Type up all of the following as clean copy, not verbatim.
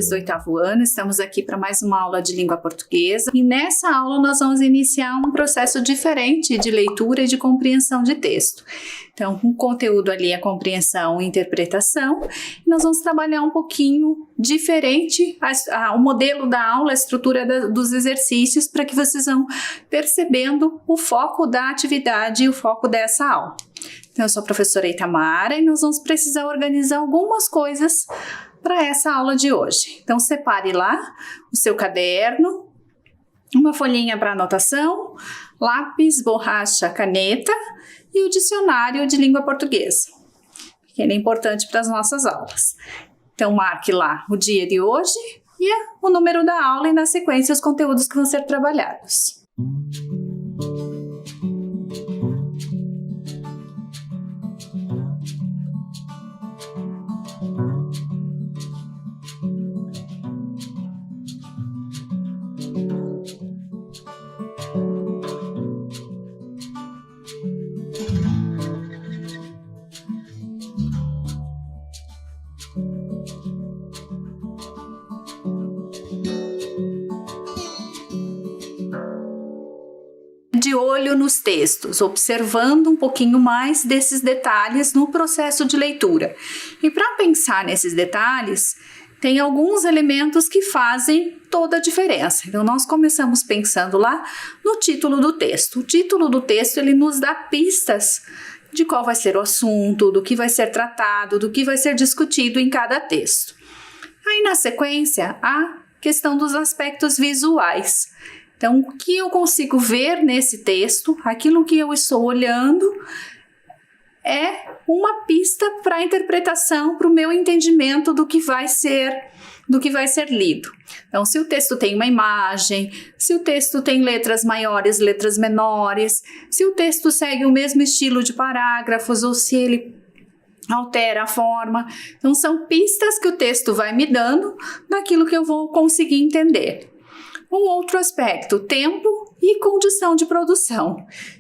do 8º ano, estamos aqui para mais uma aula de língua portuguesa e nessa aula nós vamos iniciar um processo diferente de leitura e de compreensão de texto. Então, o conteúdo ali é compreensão e interpretação e nós vamos trabalhar um pouquinho diferente o modelo da aula, a estrutura dos exercícios para que vocês vão percebendo o foco da atividade e o foco dessa aula. Então, eu sou a professora Itamara e nós vamos precisar organizar algumas coisas para essa aula de hoje. Então, separe lá o seu caderno, uma folhinha para anotação, lápis, borracha, caneta e o dicionário de língua portuguesa, que ele é importante para as nossas aulas. Então, marque lá o dia de hoje e o número da aula e, na sequência, os conteúdos que vão ser trabalhados. De olho nos textos, observando um pouquinho mais desses detalhes no processo de leitura. E para pensar nesses detalhes, tem alguns elementos que fazem toda a diferença. Então, nós começamos pensando lá no título do texto. O título do texto, ele nos dá pistas de qual vai ser o assunto, do que vai ser tratado, do que vai ser discutido em cada texto. Aí, na sequência, a questão dos aspectos visuais. Então, o que eu consigo ver nesse texto, aquilo que eu estou olhando, é uma pista para a interpretação, para o meu entendimento do que vai ser lido. Então, se o texto tem uma imagem, se o texto tem letras maiores, letras menores, se o texto segue o mesmo estilo de parágrafos ou se ele altera a forma. Então, são pistas que o texto vai me dando daquilo que eu vou conseguir entender. Um outro aspecto, tempo e condição de produção.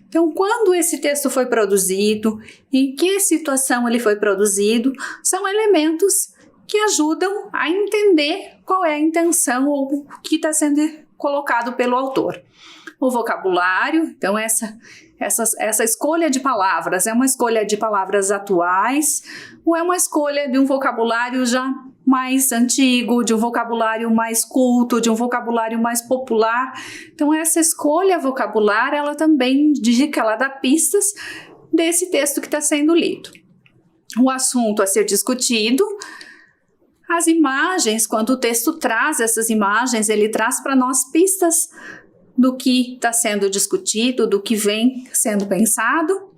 Então, quando esse texto foi produzido, em que situação ele foi produzido, são elementos que ajudam a entender qual é a intenção ou o que está sendo colocado pelo autor. O vocabulário, então essa escolha de palavras, é uma escolha de palavras atuais ou é uma escolha de um vocabulário já mais antigo, de um vocabulário mais culto, de um vocabulário mais popular. Então, essa escolha vocabular, ela também indica, ela dá pistas desse texto que está sendo lido. O assunto a ser discutido, as imagens, quando o texto traz essas imagens, ele traz para nós pistas do que está sendo discutido, do que vem sendo pensado.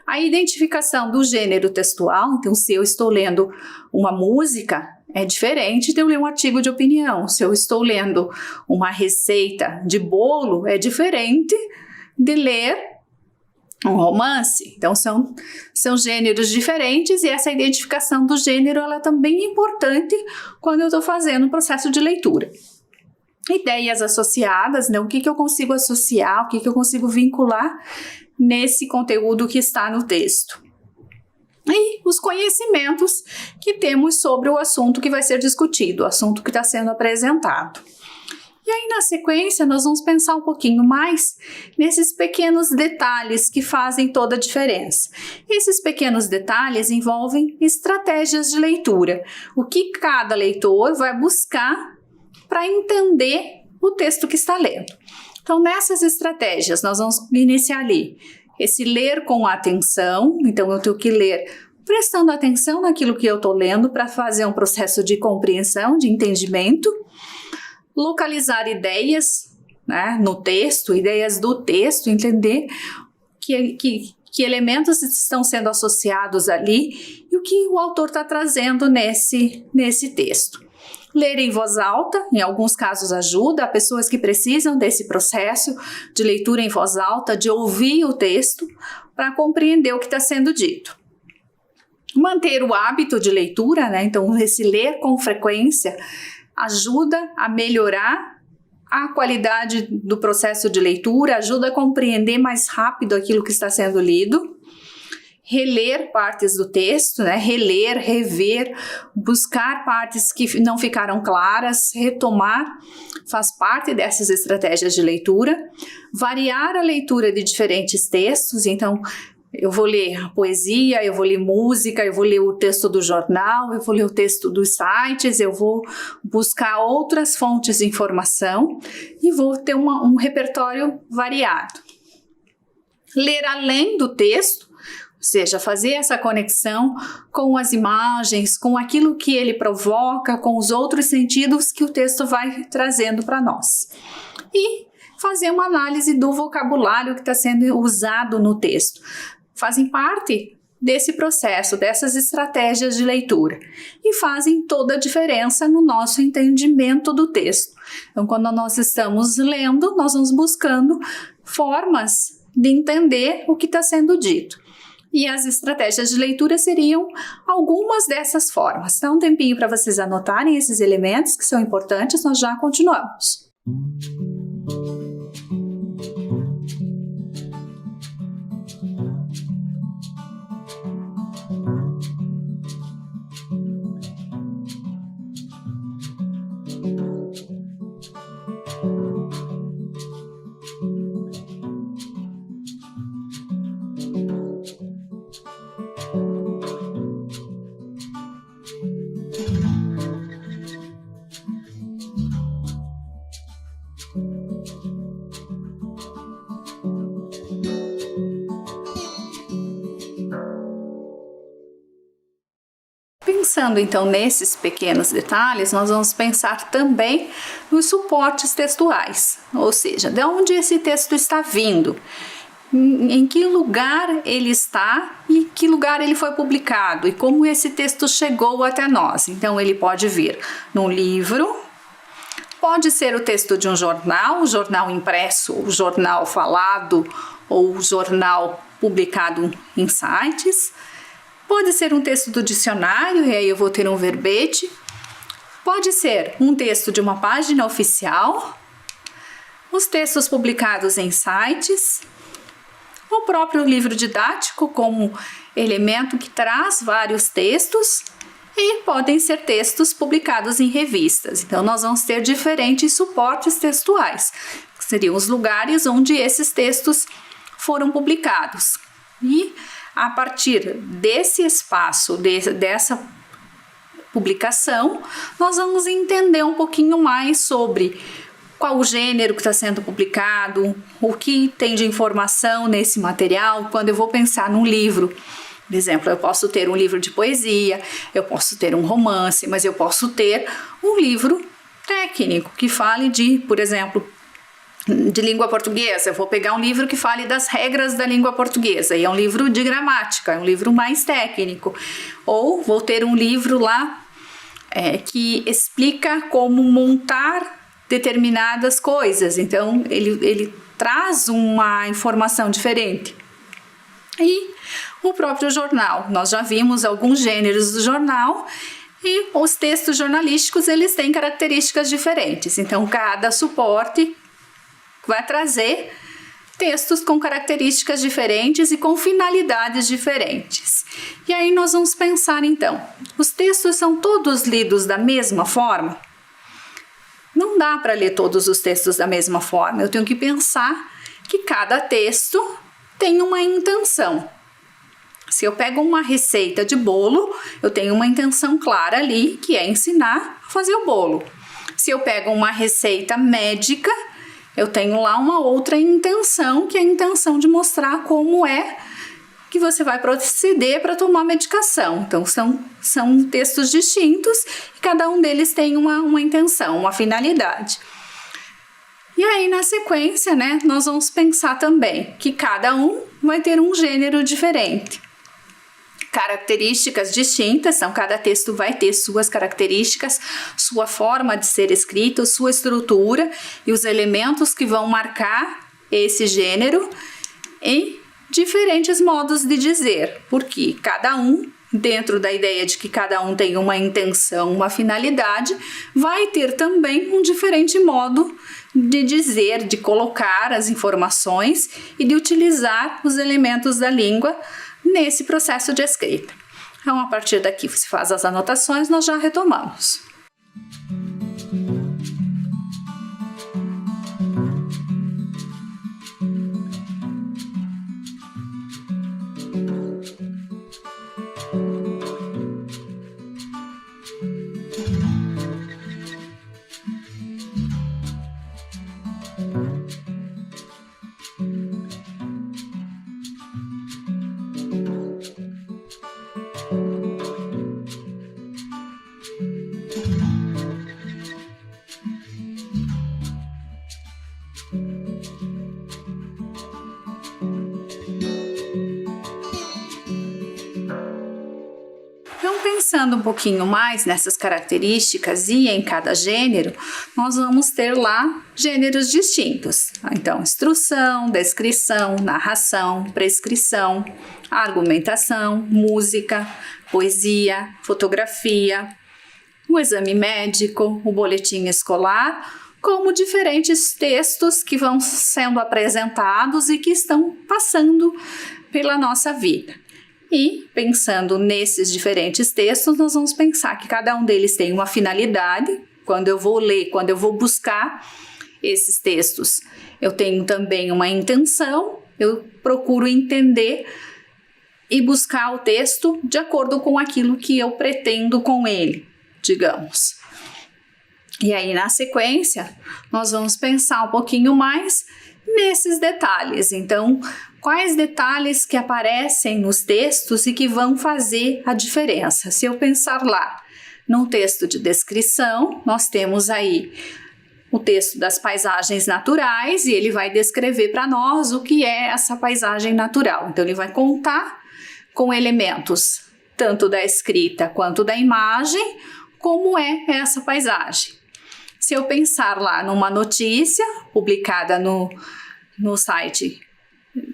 A identificação do gênero textual, então se eu estou lendo uma música, é diferente de eu ler um artigo de opinião. Se eu estou lendo uma receita de bolo, é diferente de ler um romance. Então são gêneros diferentes e essa identificação do gênero ela também é importante quando eu estou fazendo o processo de leitura. Ideias associadas, né? O que eu consigo associar, o que eu consigo vincular nesse conteúdo que está no texto. E os conhecimentos que temos sobre o assunto que vai ser discutido, o assunto que está sendo apresentado. E aí, na sequência, nós vamos pensar um pouquinho mais nesses pequenos detalhes que fazem toda a diferença. Esses pequenos detalhes envolvem estratégias de leitura, o que cada leitor vai buscar para entender o texto que está lendo. Então, nessas estratégias, nós vamos iniciar ali esse ler com atenção. Então, eu tenho que ler prestando atenção naquilo que eu estou lendo para fazer um processo de compreensão, de entendimento. Localizar ideias, né, no texto, ideias do texto, entender que elementos estão sendo associados ali e o que o autor está trazendo nesse texto. Ler em voz alta, em alguns casos ajuda a pessoas que precisam desse processo de leitura em voz alta, de ouvir o texto para compreender o que está sendo dito. Manter o hábito de leitura, né? Então esse ler com frequência ajuda a melhorar a qualidade do processo de leitura, ajuda a compreender mais rápido aquilo que está sendo lido. reler partes do texto, né? Reler, rever, buscar partes que não ficaram claras, retomar, faz parte dessas estratégias de leitura. Variar a leitura de diferentes textos, então eu vou ler poesia, eu vou ler música, eu vou ler o texto do jornal, eu vou ler o texto dos sites, eu vou buscar outras fontes de informação e vou ter um repertório variado. Ler além do texto, ou seja, fazer essa conexão com as imagens, com aquilo que ele provoca, com os outros sentidos que o texto vai trazendo para nós. E fazer uma análise do vocabulário que está sendo usado no texto. Fazem parte desse processo, dessas estratégias de leitura e fazem toda a diferença no nosso entendimento do texto. Então, quando nós estamos lendo, nós vamos buscando formas de entender o que está sendo dito. E as estratégias de leitura seriam algumas dessas formas. Dá um tempinho para vocês anotarem esses elementos que são importantes, nós já continuamos. Pensando então nesses pequenos detalhes, nós vamos pensar também nos suportes textuais, ou seja, de onde esse texto está vindo, em que lugar ele está e em que lugar ele foi publicado e como esse texto chegou até nós. Então ele pode vir num livro, pode ser o texto de um jornal, o jornal impresso, o jornal falado ou o jornal publicado em sites. Pode ser um texto do dicionário, e aí eu vou ter um verbete. Pode ser um texto de uma página oficial, os textos publicados em sites, o próprio livro didático como elemento que traz vários textos, e podem ser textos publicados em revistas. Então, nós vamos ter diferentes suportes textuais, que seriam os lugares onde esses textos foram publicados. E a partir desse espaço, dessa publicação, nós vamos entender um pouquinho mais sobre qual o gênero que está sendo publicado, o que tem de informação nesse material. Quando eu vou pensar num livro, por exemplo, eu posso ter um livro de poesia, eu posso ter um romance, mas eu posso ter um livro técnico que fale de, por exemplo, de língua portuguesa. Eu vou pegar um livro que fale das regras da língua portuguesa, e é um livro de gramática, é um livro mais técnico. Ou vou ter um livro lá que explica como montar determinadas coisas, então ele traz uma informação diferente. E o próprio jornal, nós já vimos alguns gêneros do jornal, e os textos jornalísticos eles têm características diferentes, então cada suporte vai trazer textos com características diferentes e com finalidades diferentes. E aí nós vamos pensar então, os textos são todos lidos da mesma forma? Não dá para ler todos os textos da mesma forma, eu tenho que pensar que cada texto tem uma intenção. Se eu pego uma receita de bolo, eu tenho uma intenção clara ali, que é ensinar a fazer o bolo. Se eu pego uma receita médica, eu tenho lá uma outra intenção, que é a intenção de mostrar como é que você vai proceder para tomar medicação. Então, são textos distintos e cada um deles tem uma intenção, uma finalidade. E aí, na sequência, né, nós vamos pensar também que cada um vai ter um gênero diferente. Características distintas, então cada texto vai ter suas características, sua forma de ser escrito, sua estrutura e os elementos que vão marcar esse gênero em diferentes modos de dizer, porque cada um, dentro da ideia de que cada um tem uma intenção, uma finalidade, vai ter também um diferente modo de dizer, de colocar as informações e de utilizar os elementos da língua nesse processo de escrita. Então, a partir daqui, você faz as anotações, nós já retomamos. Então, pensando um pouquinho mais nessas características e em cada gênero, nós vamos ter lá gêneros distintos. Então, instrução, descrição, narração, prescrição, argumentação, música, poesia, fotografia, o exame médico, o boletim escolar, como diferentes textos que vão sendo apresentados e que estão passando pela nossa vida. E, pensando nesses diferentes textos, nós vamos pensar que cada um deles tem uma finalidade. Quando eu vou ler, quando eu vou buscar esses textos, eu tenho também uma intenção, eu procuro entender e buscar o texto de acordo com aquilo que eu pretendo com ele, digamos. E aí, na sequência, nós vamos pensar um pouquinho mais nesses detalhes. Então, quais detalhes que aparecem nos textos e que vão fazer a diferença? Se eu pensar lá num texto de descrição, nós temos aí o texto das paisagens naturais e ele vai descrever para nós o que é essa paisagem natural. Então, ele vai contar com elementos tanto da escrita quanto da imagem, como é essa paisagem. Se eu pensar lá numa notícia publicada no site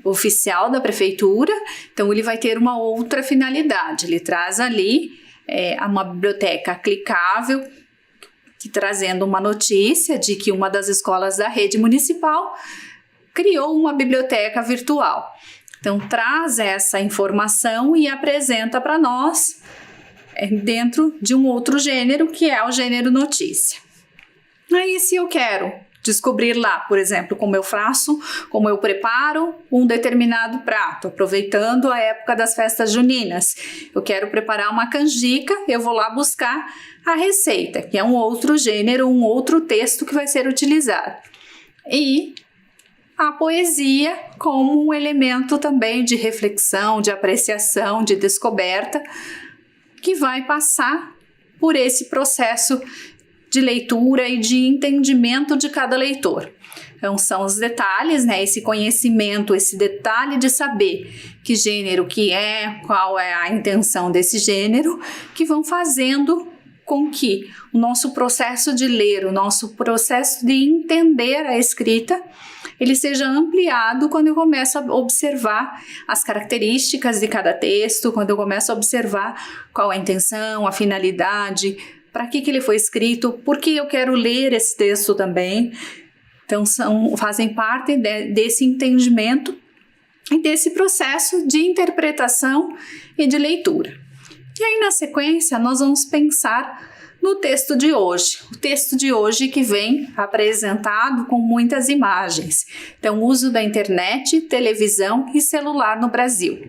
oficial da prefeitura, então ele vai ter uma outra finalidade. Ele traz ali uma biblioteca clicável, trazendo uma notícia de que uma das escolas da rede municipal criou uma biblioteca virtual. Então traz essa informação e apresenta para nós dentro de um outro gênero, que é o gênero notícia. Aí, se eu quero descobrir lá, por exemplo, como eu faço, como eu preparo um determinado prato, aproveitando a época das festas juninas. Eu quero preparar uma canjica, eu vou lá buscar a receita, que é um outro gênero, um outro texto que vai ser utilizado. E a poesia como um elemento também de reflexão, de apreciação, de descoberta, que vai passar por esse processo de leitura e de entendimento de cada leitor. Então, são os detalhes, esse conhecimento, esse detalhe de saber que gênero que é, qual é a intenção desse gênero, que vão fazendo com que o nosso processo de ler, o nosso processo de entender a escrita, ele seja ampliado quando eu começo a observar as características de cada texto, quando eu começo a observar qual é a intenção, a finalidade, para que ele foi escrito, por que eu quero ler esse texto também. Então, fazem parte desse entendimento e desse processo de interpretação e de leitura. E aí, na sequência, nós vamos pensar no texto de hoje. O texto de hoje que vem apresentado com muitas imagens. Então, o uso da internet, televisão e celular no Brasil.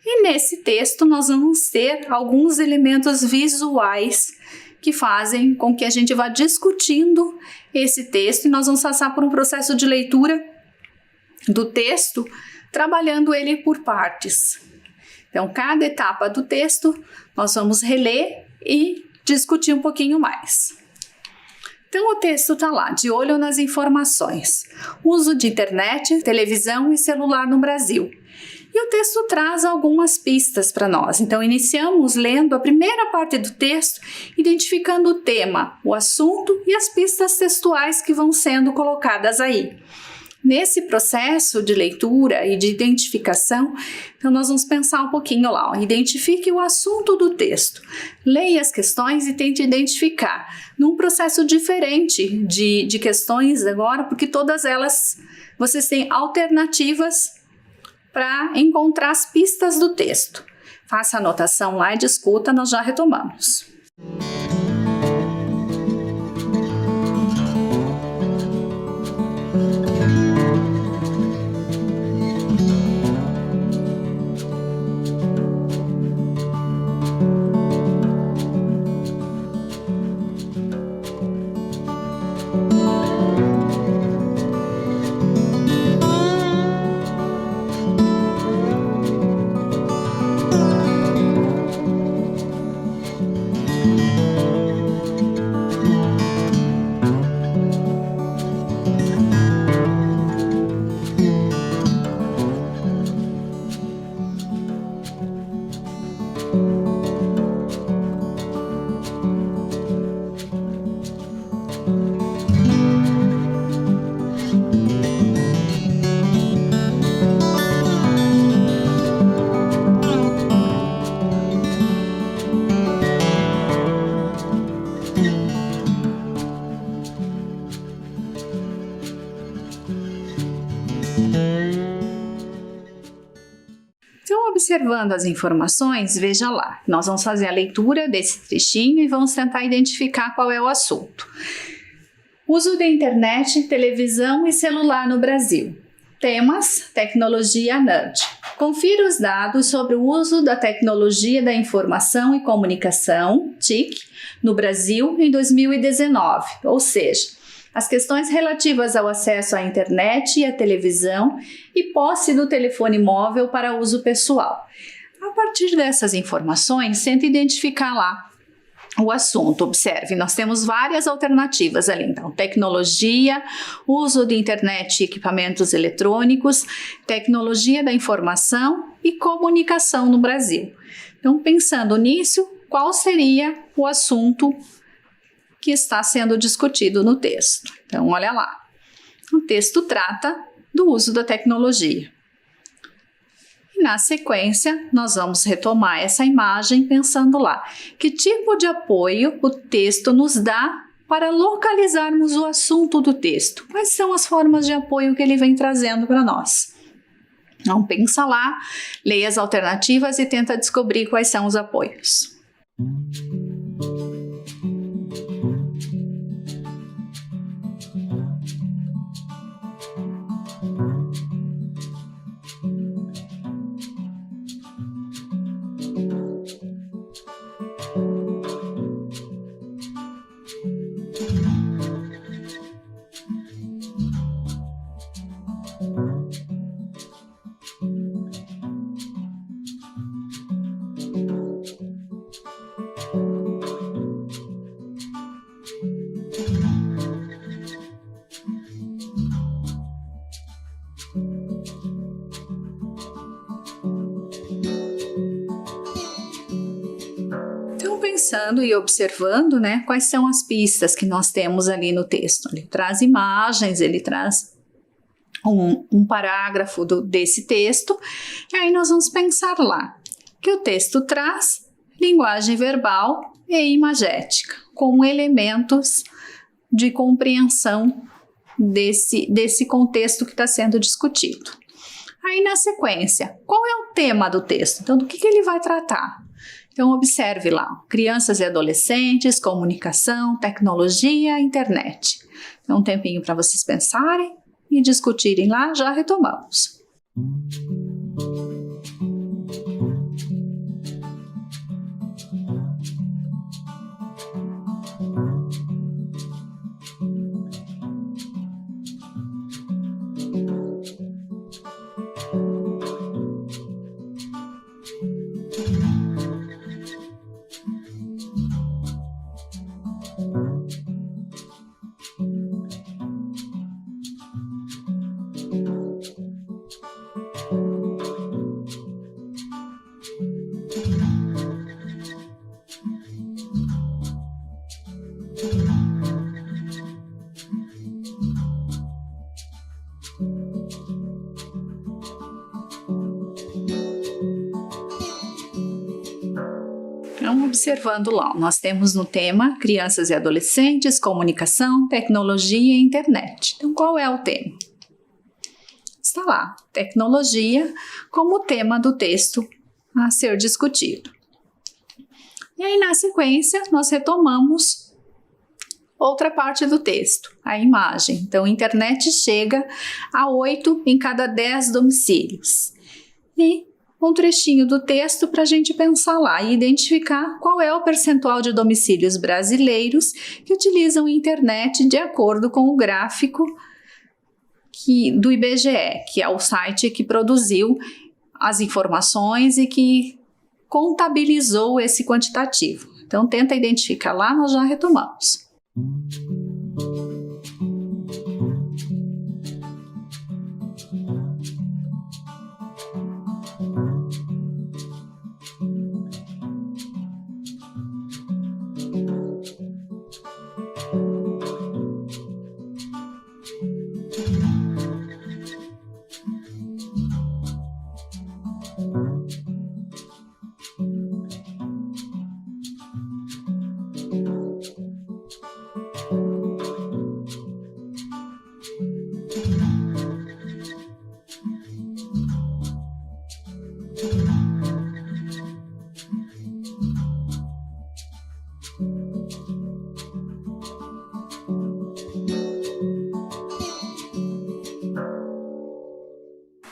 E nesse texto nós vamos ter alguns elementos visuais que fazem com que a gente vá discutindo esse texto, e nós vamos passar por um processo de leitura do texto, trabalhando ele por partes. Então, cada etapa do texto nós vamos reler e discutir um pouquinho mais. Então, o texto está lá, de olho nas informações. Uso de internet, televisão e celular no Brasil. E o texto traz algumas pistas para nós. Então, iniciamos lendo a primeira parte do texto, identificando o tema, o assunto e as pistas textuais que vão sendo colocadas aí. Nesse processo de leitura e de identificação, então nós vamos pensar um pouquinho lá. Identifique o assunto do texto. Leia as questões e tente identificar. Num processo diferente de questões agora, porque todas elas, vocês têm alternativas para encontrar as pistas do texto. Faça a anotação lá e discuta, nós já retomamos. Então, observando as informações, veja lá, nós vamos fazer a leitura desse trechinho e vamos tentar identificar qual é o assunto. Uso da internet, televisão e celular no Brasil. Temas: tecnologia NUD. Confira os dados sobre o uso da tecnologia da informação e comunicação, TIC, no Brasil em 2019, ou seja, as questões relativas ao acesso à internet e à televisão e posse do telefone móvel para uso pessoal. A partir dessas informações, tenta identificar lá o assunto. Observe, nós temos várias alternativas ali. Então, tecnologia, uso de internet e equipamentos eletrônicos, tecnologia da informação e comunicação no Brasil. Então, pensando nisso, qual seria o assunto que está sendo discutido no texto? Então, olha lá. O texto trata do uso da tecnologia. E na sequência, nós vamos retomar essa imagem pensando lá. Que tipo de apoio o texto nos dá para localizarmos o assunto do texto? Quais são as formas de apoio que ele vem trazendo para nós? Então, pensa lá, leia as alternativas e tenta descobrir quais são os apoios. Pensando e observando, né, quais são as pistas que nós temos ali no texto. Ele traz imagens, ele traz um parágrafo desse texto, e aí nós vamos pensar lá que o texto traz linguagem verbal e imagética, com elementos de compreensão desse contexto que está sendo discutido. Aí na sequência, qual é o tema do texto? Então, do que ele vai tratar? Então, observe lá, crianças e adolescentes, comunicação, tecnologia, internet. Então, um tempinho para vocês pensarem e discutirem lá, já retomamos. Então, observando lá, nós temos no tema crianças e adolescentes, comunicação, tecnologia e internet. Então, qual é o tema? Está lá, tecnologia como tema do texto a ser discutido. E aí, na sequência, nós retomamos outra parte do texto, a imagem. Então, a internet chega a 8 em cada 10 domicílios. E um trechinho do texto para a gente pensar lá e identificar qual é o percentual de domicílios brasileiros que utilizam a internet de acordo com o gráfico do IBGE, que é o site que produziu as informações e que contabilizou esse quantitativo. Então, tenta identificar lá, nós já retomamos.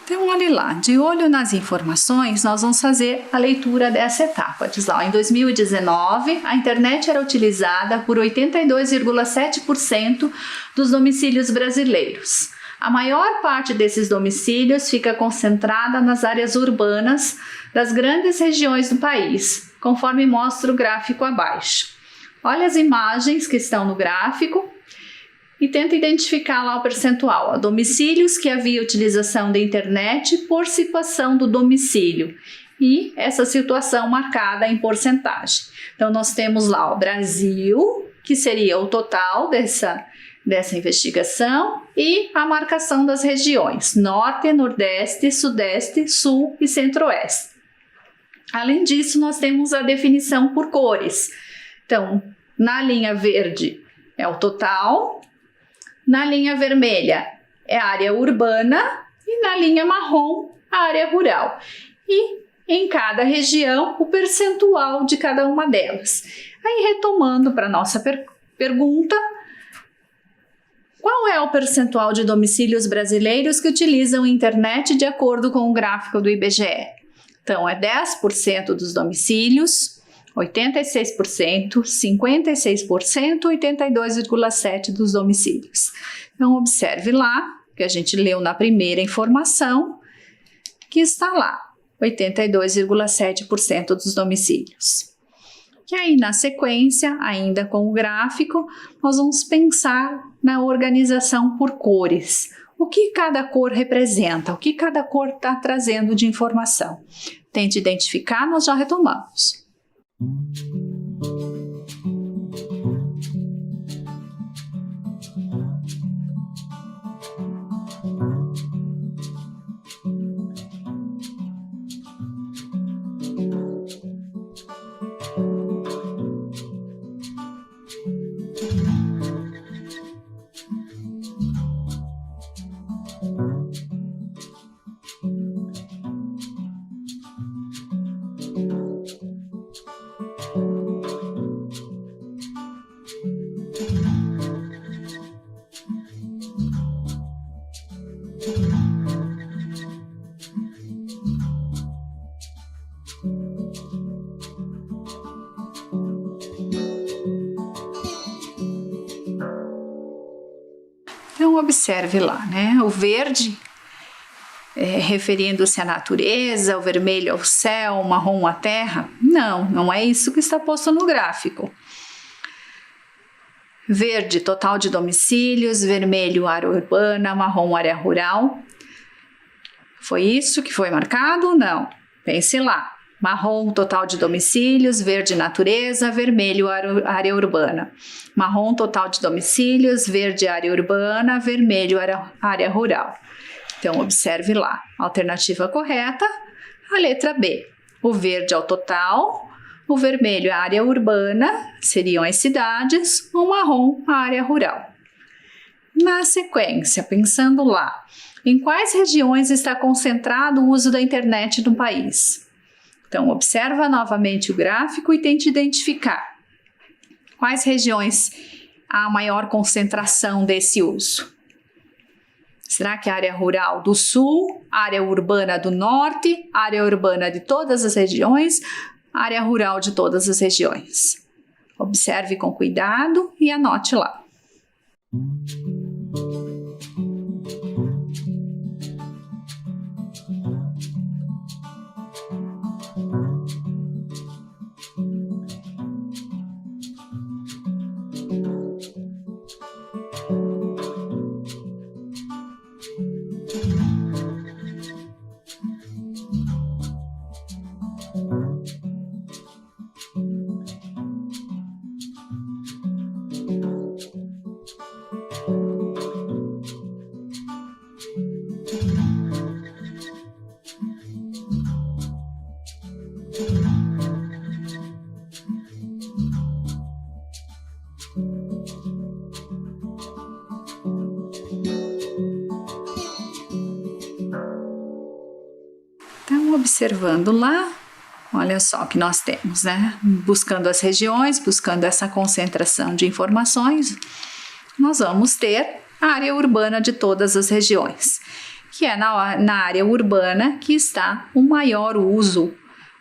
Então, olhe lá, de olho nas informações, nós vamos fazer a leitura dessa etapa. Diz lá, em 2019, a internet era utilizada por 82,7% dos domicílios brasileiros. A maior parte desses domicílios fica concentrada nas áreas urbanas das grandes regiões do país, conforme mostra o gráfico abaixo. Olha as imagens que estão no gráfico e tenta identificar lá o percentual. Domicílios que havia utilização da internet por situação do domicílio e essa situação marcada em porcentagem. Então, nós temos lá o Brasil, que seria o total dessa investigação, e a marcação das regiões Norte, Nordeste, Sudeste, Sul e Centro-Oeste. Além disso, nós temos a definição por cores. Então, na linha verde é o total, na linha vermelha é a área urbana e na linha marrom a área rural. E em cada região o percentual de cada uma delas. Aí, retomando para a nossa pergunta, qual é o percentual de domicílios brasileiros que utilizam a internet de acordo com o gráfico do IBGE? Então, é 10% dos domicílios, 86%, 56%, 82,7% dos domicílios. Então, observe lá, que a gente leu na primeira informação, que está lá, 82,7% dos domicílios. E aí, na sequência, ainda com o gráfico, nós vamos pensar na organização por cores. O que cada cor representa? O que cada cor está trazendo de informação? Tente identificar, nós já retomamos. Então, observe lá, né? O verde, referindo-se à natureza, o vermelho ao céu, o marrom à terra. Não é isso que está posto no gráfico. Verde, total de domicílios, vermelho, área urbana, marrom, área rural. Foi isso que foi marcado? Não. Pense lá. Marrom, total de domicílios, verde, natureza, vermelho, área urbana. Marrom, total de domicílios, verde, área urbana, vermelho, área rural. Então, observe lá. Alternativa correta, a letra B. O verde é o total, O vermelho é a área urbana, seriam as cidades, o marrom a área rural. Na sequência, pensando lá, em quais regiões está concentrado o uso da internet no país? Então, observa novamente o gráfico e tente identificar quais regiões há a maior concentração desse uso. Será que é a área rural do sul, área urbana do norte, área urbana de todas as regiões, área rural de todas as regiões? Observe com cuidado e anote lá. Então, observando lá, olha só o que nós temos, né? Buscando as regiões, buscando essa concentração de informações, nós vamos ter a área urbana de todas as regiões, que é na área urbana que está o maior uso,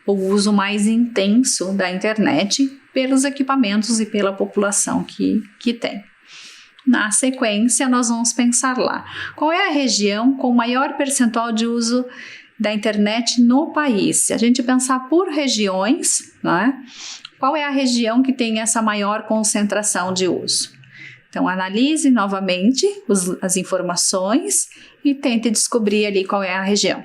o uso mais intenso da internet pelos equipamentos e pela população que tem. Na sequência, nós vamos pensar lá, qual é a região com maior percentual de uso da internet no país? Se a gente pensar por regiões, né, qual é a região que tem essa maior concentração de uso? Então, analise novamente as informações e tente descobrir ali qual é a região.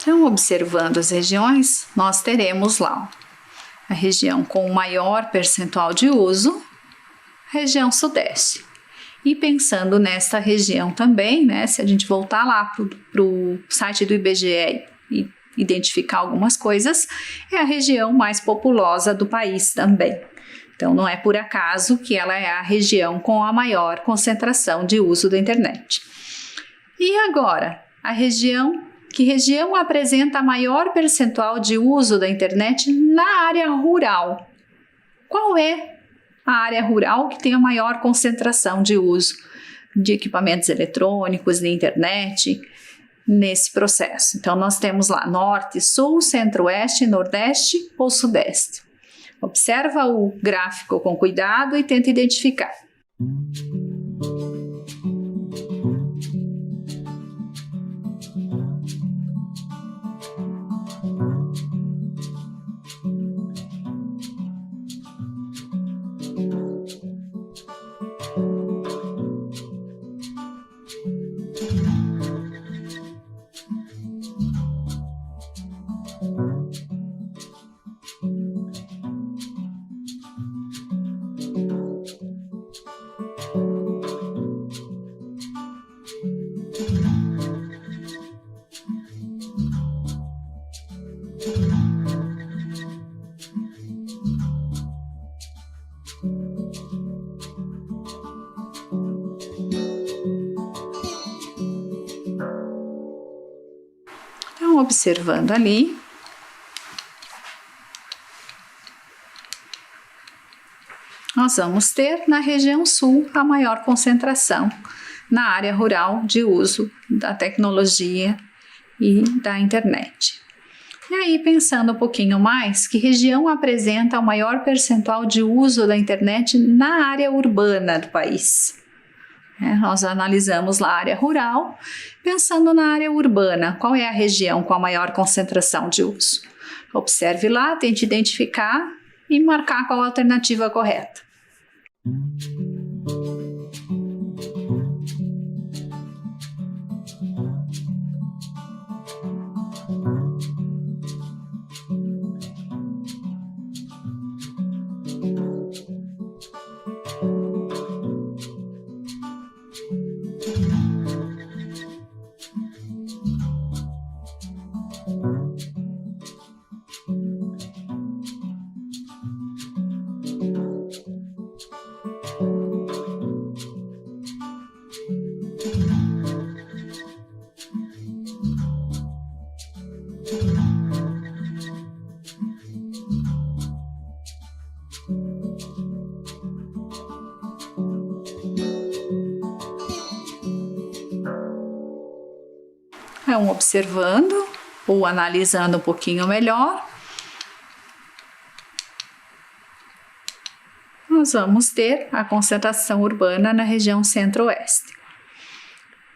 Então, observando as regiões, nós teremos lá a região com o maior percentual de uso, região sudeste. E pensando nesta região também, né, se a gente voltar lá para o site do IBGE e identificar algumas coisas, é a região mais populosa do país também. Então, não é por acaso que ela é a região com a maior concentração de uso da internet. E agora, que região apresenta maior percentual de uso da internet na área rural? Qual é a área rural que tem a maior concentração de uso de equipamentos eletrônicos, de internet, nesse processo? Então, nós temos lá norte, sul, centro-oeste, nordeste ou sudeste. Observa o gráfico com cuidado e tenta identificar. Então, observando ali, nós vamos ter na região sul a maior concentração na área rural de uso da tecnologia e da internet. E aí, pensando um pouquinho mais, que região apresenta o maior percentual de uso da internet na área urbana do país? Nós analisamos lá a área rural, pensando na área urbana, qual é a região com a maior concentração de uso? Observe lá, tente identificar e marcar qual a alternativa correta. Então, observando ou analisando um pouquinho melhor, nós vamos ter a concentração urbana na região centro-oeste.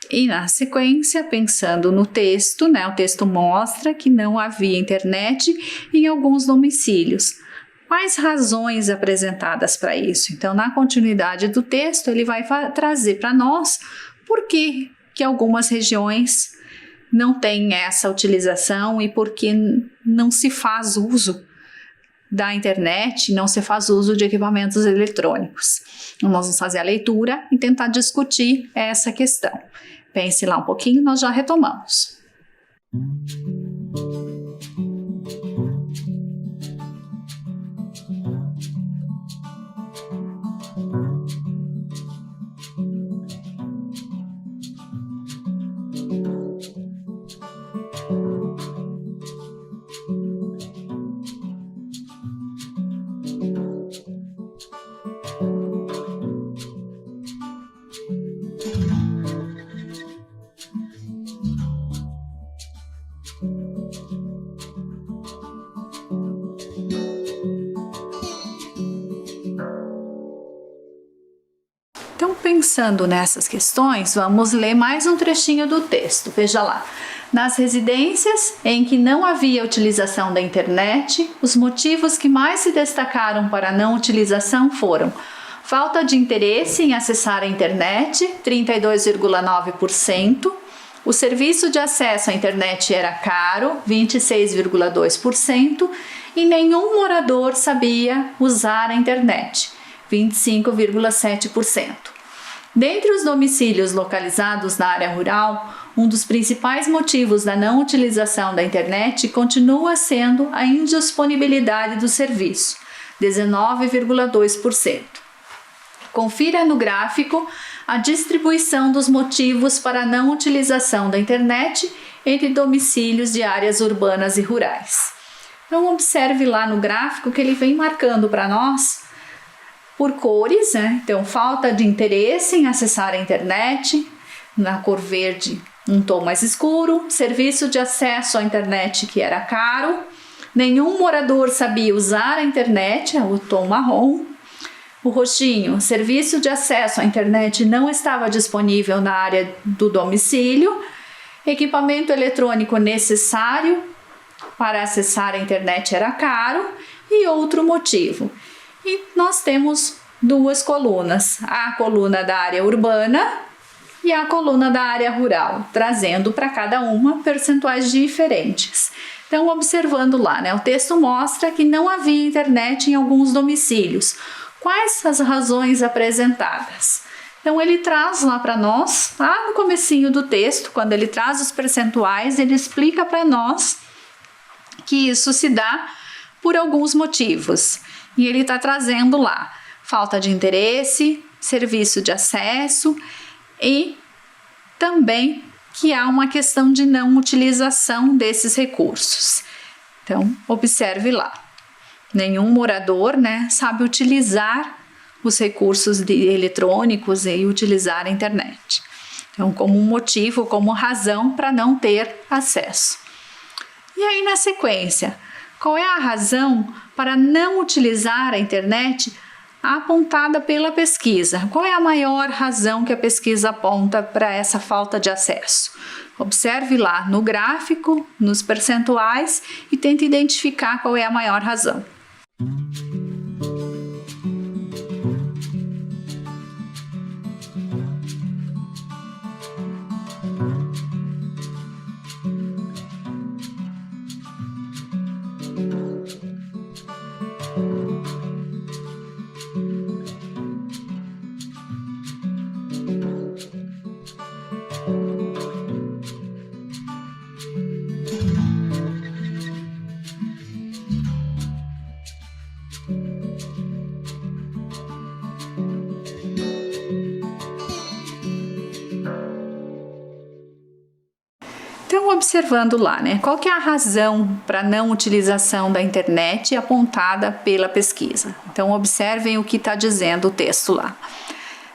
E na sequência, pensando no texto, o texto mostra que não havia internet em alguns domicílios. Quais razões apresentadas para isso? Então, na continuidade do texto, ele vai trazer para nós por que algumas regiões não têm essa utilização e por que não se faz uso da internet, não se faz uso de equipamentos eletrônicos. Então, nós vamos fazer a leitura e tentar discutir essa questão. Pense lá um pouquinho, nós já retomamos. Então, pensando nessas questões, vamos ler mais um trechinho do texto. Veja lá. Nas residências em que não havia utilização da internet, os motivos que mais se destacaram para a não utilização foram falta de interesse em acessar a internet, 32,9%, o serviço de acesso à internet era caro, 26,2%, e nenhum morador sabia usar a internet, 25,7%. Dentre os domicílios localizados na área rural, um dos principais motivos da não utilização da internet continua sendo a indisponibilidade do serviço, 19,2%. Confira no gráfico a distribuição dos motivos para a não utilização da internet entre domicílios de áreas urbanas e rurais. Então, observe lá no gráfico que ele vem marcando para nós por cores, Então, falta de interesse em acessar a internet, na cor verde, um tom mais escuro, serviço de acesso à internet que era caro, nenhum morador sabia usar a internet, o tom marrom, o roxinho, serviço de acesso à internet não estava disponível na área do domicílio, equipamento eletrônico necessário para acessar a internet era caro e outro motivo. E nós temos duas colunas, a coluna da área urbana e a coluna da área rural, trazendo para cada uma percentuais diferentes. Então, observando lá, o texto mostra que não havia internet em alguns domicílios. Quais as razões apresentadas? Então, ele traz lá para nós, lá no comecinho do texto, quando ele traz os percentuais, ele explica para nós que isso se dá por alguns motivos. E ele está trazendo lá falta de interesse, serviço de acesso e também que há uma questão de não utilização desses recursos. Então, observe lá. Nenhum morador, sabe utilizar os recursos eletrônicos e utilizar a internet. Então, como um motivo, como razão para não ter acesso. E aí, na sequência, qual é a razão para não utilizar a internet apontada pela pesquisa? Qual é a maior razão que a pesquisa aponta para essa falta de acesso? Observe lá no gráfico, nos percentuais e tente identificar qual é a maior razão. Então, observando lá, né? Qual que é a razão para não utilização da internet apontada pela pesquisa? Então, observem o que está dizendo o texto lá.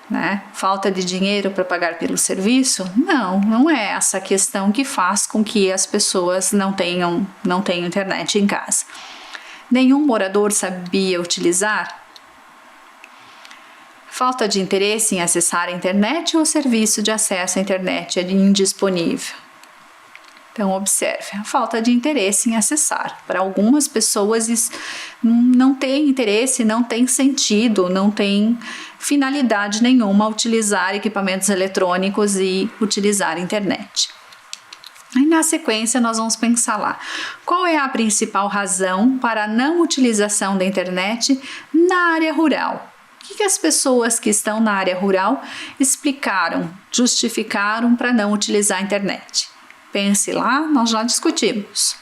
Né? Falta de dinheiro para pagar pelo serviço? Não é essa questão que faz com que as pessoas não tenham internet em casa. Nenhum morador sabia utilizar? Falta de interesse em acessar a internet ou o serviço de acesso à internet é indisponível? Então, observe, a falta de interesse em acessar. Para algumas pessoas isso não tem interesse, não tem sentido, não tem finalidade nenhuma utilizar equipamentos eletrônicos e utilizar a internet. Aí, na sequência, nós vamos pensar lá. Qual é a principal razão para a não utilização da internet na área rural? O que as pessoas que estão na área rural explicaram, justificaram para não utilizar a internet? Pense lá, nós já discutimos.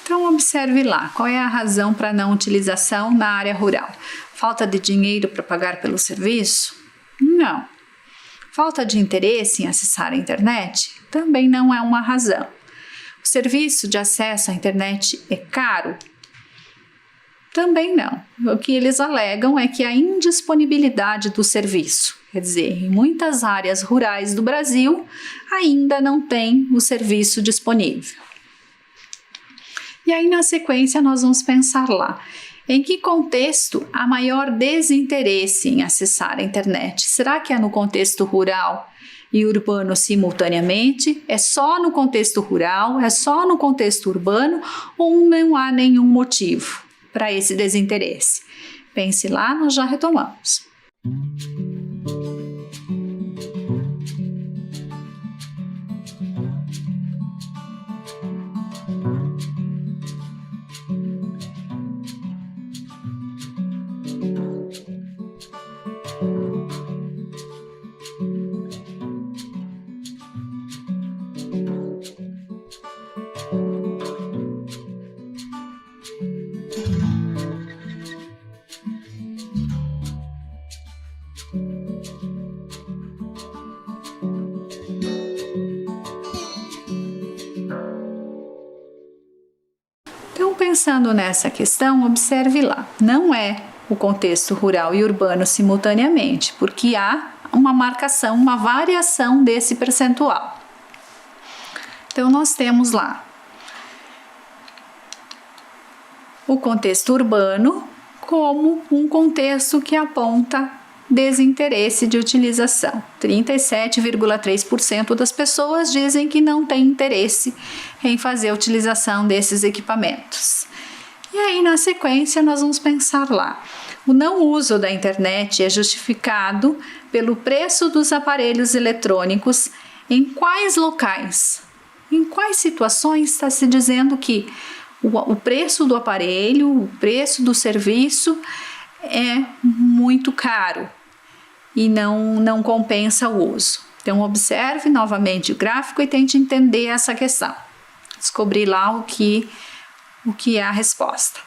Então, observe lá, qual é a razão para não utilização na área rural? Falta de dinheiro para pagar pelo serviço? Não. Falta de interesse em acessar a internet? Também não é uma razão. O serviço de acesso à internet é caro? Também não. O que eles alegam é que a indisponibilidade do serviço, quer dizer, em muitas áreas rurais do Brasil ainda não tem o serviço disponível. E aí, na sequência, nós vamos pensar lá. Em que contexto há maior desinteresse em acessar a internet? Será que é no contexto rural e urbano simultaneamente? É só no contexto rural? É só no contexto urbano? Ou não há nenhum motivo para esse desinteresse? Pense lá, nós já retomamos. Pensando nessa questão, observe lá, não é o contexto rural e urbano simultaneamente, porque há uma marcação, uma variação desse percentual. Então, nós temos lá o contexto urbano como um contexto que aponta desinteresse de utilização. 37,3% das pessoas dizem que não tem interesse em fazer a utilização desses equipamentos. E aí, na sequência, nós vamos pensar lá. O não uso da internet é justificado pelo preço dos aparelhos eletrônicos em quais locais? Em quais situações está se dizendo que o preço do aparelho, o preço do serviço é muito caro e não compensa o uso? Então, observe novamente o gráfico e tente entender essa questão. Descobrir lá o que é a resposta.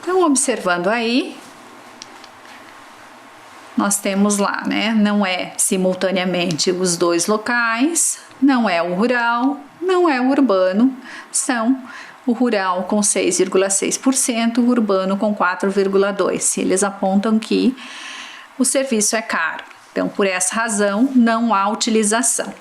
Então, observando aí, nós temos lá, né? Não é simultaneamente os dois locais, não é o rural, não é o urbano, são o rural com 6,6%, o urbano com 4,2%. Eles apontam que o serviço é caro. Então, por essa razão, não há utilização.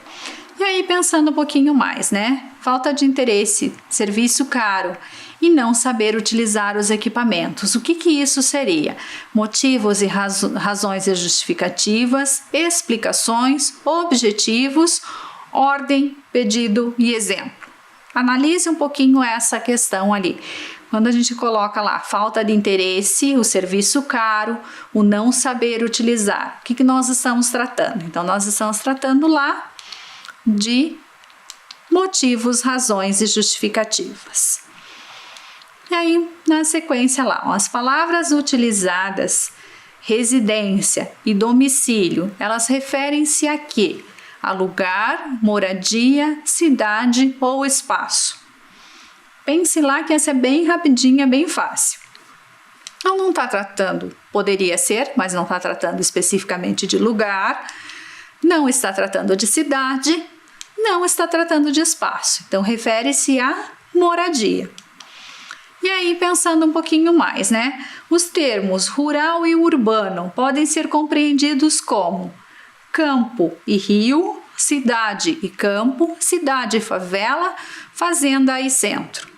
E aí, pensando um pouquinho mais, né? Falta de interesse, serviço caro e não saber utilizar os equipamentos. O que isso seria? Motivos e razões e justificativas, explicações, objetivos, ordem, pedido e exemplo. Analise um pouquinho essa questão ali. Quando a gente coloca lá falta de interesse, o serviço caro, o não saber utilizar, o que nós estamos tratando? Então, nós estamos tratando lá de motivos, razões e justificativas. E aí, na sequência lá, as palavras utilizadas, residência e domicílio, elas referem-se a quê? A lugar, moradia, cidade ou espaço. Pense lá que essa é bem rapidinha, bem fácil. Não está tratando, poderia ser, mas não está tratando especificamente de lugar, não está tratando de cidade, não está tratando de espaço. Então, refere-se à moradia. E aí, pensando um pouquinho mais, né? Os termos rural e urbano podem ser compreendidos como campo e rio, cidade e campo, cidade e favela, fazenda e centro.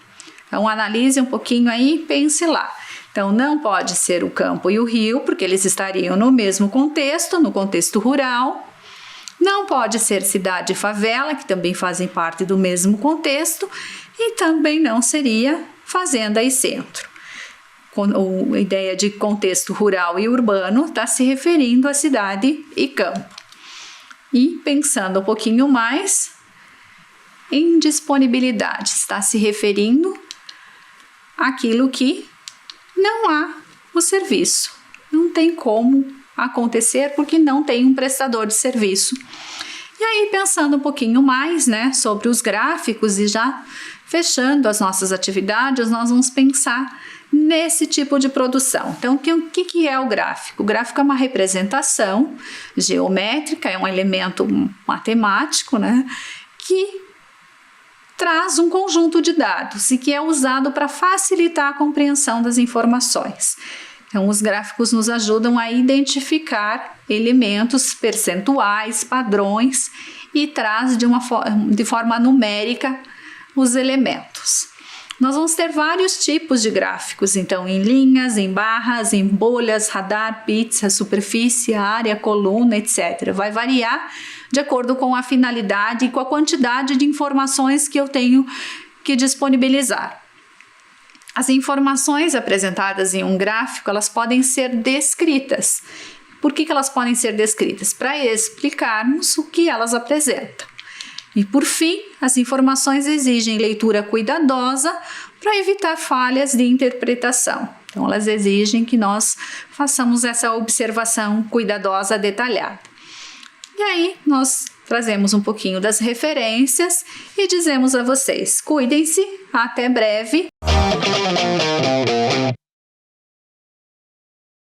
Então, analise um pouquinho aí e pense lá. Então, não pode ser o campo e o rio, porque eles estariam no mesmo contexto, no contexto rural. Não pode ser cidade e favela, que também fazem parte do mesmo contexto. E também não seria fazenda e centro. A ideia de contexto rural e urbano está se referindo à cidade e campo. E pensando um pouquinho mais, em disponibilidade, está se referindo àquilo que não há o serviço. Não tem como acontecer porque não tem um prestador de serviço. E aí, pensando um pouquinho mais, né, sobre os gráficos e já fechando as nossas atividades, nós vamos pensar nesse tipo de produção. Então, o que é o gráfico? O gráfico é uma representação geométrica, é um elemento matemático, né, que traz um conjunto de dados e que é usado para facilitar a compreensão das informações. Então, os gráficos nos ajudam a identificar elementos percentuais, padrões e traz de forma numérica os elementos. Nós vamos ter vários tipos de gráficos, então em linhas, em barras, em bolhas, radar, pizza, superfície, área, coluna, etc. Vai variar de acordo com a finalidade e com a quantidade de informações que eu tenho que disponibilizar. As informações apresentadas em um gráfico, elas podem ser descritas. Por que elas podem ser descritas? Para explicarmos o que elas apresentam. E por fim, as informações exigem leitura cuidadosa para evitar falhas de interpretação. Então, elas exigem que nós façamos essa observação cuidadosa, detalhada. E aí, nós trazemos um pouquinho das referências e dizemos a vocês: cuidem-se, até breve!